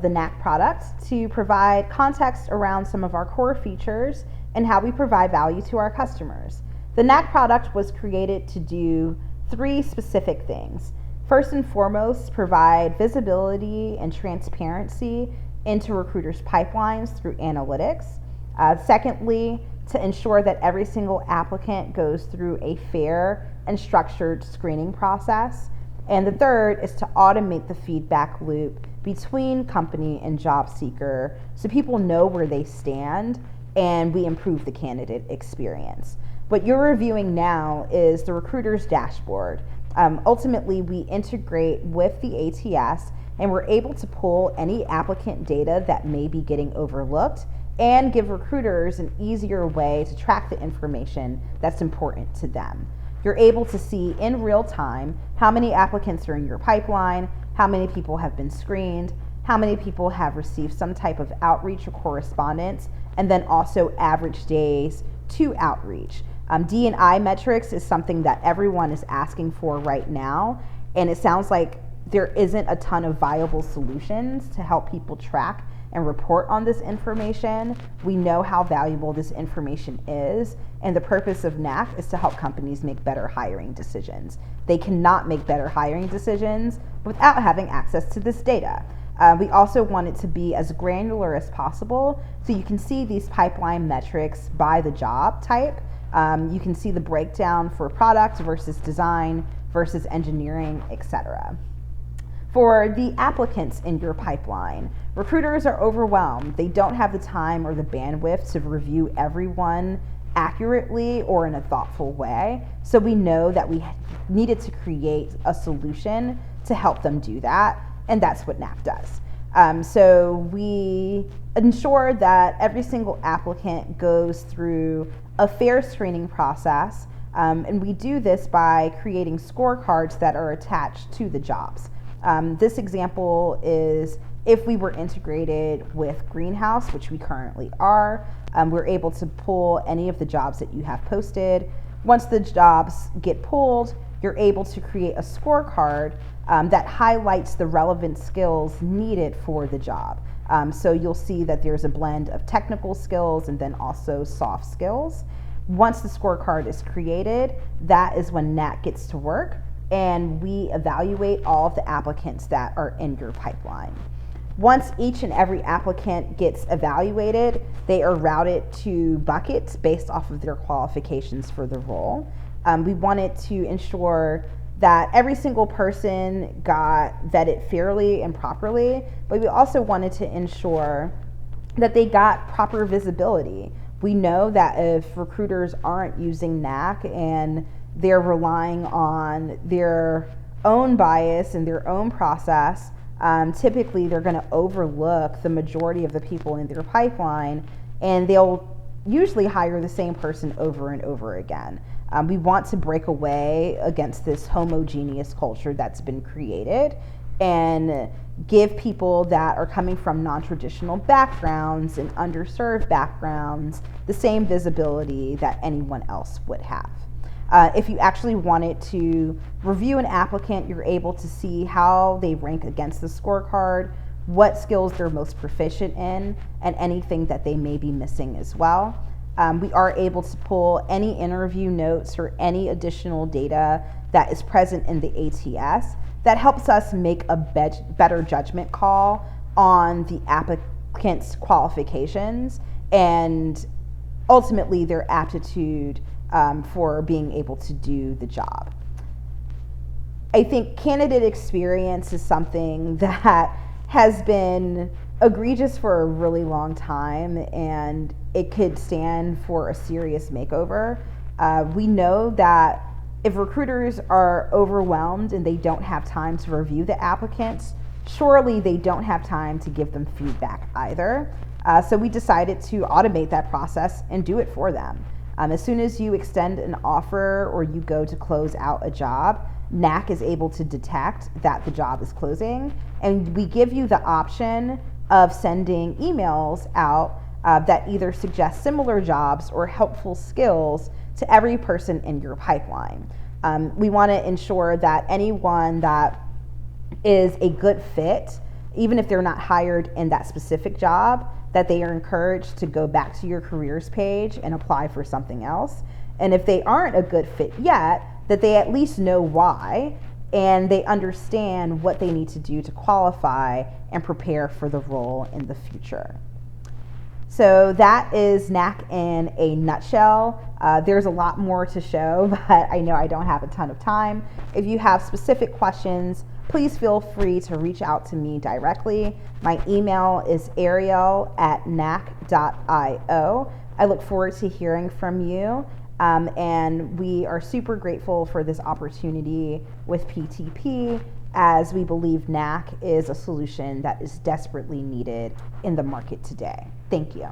the Knac product to provide context around some of our core features and how we provide value to our customers. The Knac product was created to do three specific things. First and foremost, provide visibility and transparency into recruiters' pipelines through analytics. Secondly, to ensure that every single applicant goes through a fair and structured screening process. And the third is to automate the feedback loop between company and job seeker so people know where they stand and we improve the candidate experience. What you're reviewing now is the recruiter's dashboard. Ultimately, we integrate with the ATS and we're able to pull any applicant data that may be getting overlooked and give recruiters an easier way to track the information that's important to them. You're able to see in real time how many applicants are in your pipeline, how many people have been screened, how many people have received some type of outreach or correspondence, and then also average days to outreach. D&I metrics is something that everyone is asking for right now, and it sounds like there isn't a ton of viable solutions to help people track and report on this information. We know how valuable this information is, and the purpose of Knac is to help companies make better hiring decisions. They cannot make better hiring decisions without having access to this data. We also want it to be as granular as possible, so you can see these pipeline metrics by the job type. You can see the breakdown for product versus design versus engineering, etc. For the applicants in your pipeline, recruiters are overwhelmed. They don't have the time or the bandwidth to review everyone accurately or in a thoughtful way. So we know that we needed to create a solution to help them do that, and that's what Knac does. So we ensure that every single applicant goes through a fair screening process, and we do this by creating scorecards that are attached to the jobs. This example is if we were integrated with Greenhouse, which we currently are, we're able to pull any of the jobs that you have posted. Once the jobs get pulled, you're able to create a scorecard that highlights the relevant skills needed for the job. So you'll see that there's a blend of technical skills and then also soft skills. Once the scorecard is created, that is when Knac gets to work and we evaluate all of the applicants that are in your pipeline. Once each and every applicant gets evaluated, they are routed to buckets based off of their qualifications for the role. We wanted to ensure that every single person got vetted fairly and properly, but we also wanted to ensure that they got proper visibility. We know that if recruiters aren't using Knac and they're relying on their own bias and their own process, typically they're going to overlook the majority of the people in their pipeline, and they'll usually hire the same person over and over again. We want to break away against this homogeneous culture that's been created and give people that are coming from non-traditional backgrounds and underserved backgrounds the same visibility that anyone else would have. If you actually wanted to review an applicant, you're able to see how they rank against the scorecard, what skills they're most proficient in, and anything that they may be missing as well. We are able to pull any interview notes or any additional data that is present in the ATS that helps us make a better judgment call on the applicant's qualifications and ultimately their aptitude for being able to do the job. I think candidate experience is something that has been egregious for a really long time, and it could stand for a serious makeover. We know that if recruiters are overwhelmed and they don't have time to review the applicants, surely they don't have time to give them feedback either. So we decided to automate that process and do it for them. As soon as you extend an offer or you go to close out a job, Knac is able to detect that the job is closing, and we give you the option of sending emails out that either suggest similar jobs or helpful skills to every person in your pipeline. We want to ensure that anyone that is a good fit even if they're not hired in that specific job, that they are encouraged to go back to your careers page and apply for something else. And if they aren't a good fit yet, that they at least know why, and they understand what they need to do to qualify and prepare for the role in the future. So that is Knac in a nutshell. There's a lot more to show, but I know I don't have a ton of time. If you have specific questions, please feel free to reach out to me directly. My email is ariel@knac.io. I look forward to hearing from you. And we are super grateful for this opportunity with PTP, as we believe Knac is a solution that is desperately needed in the market today. Thank you.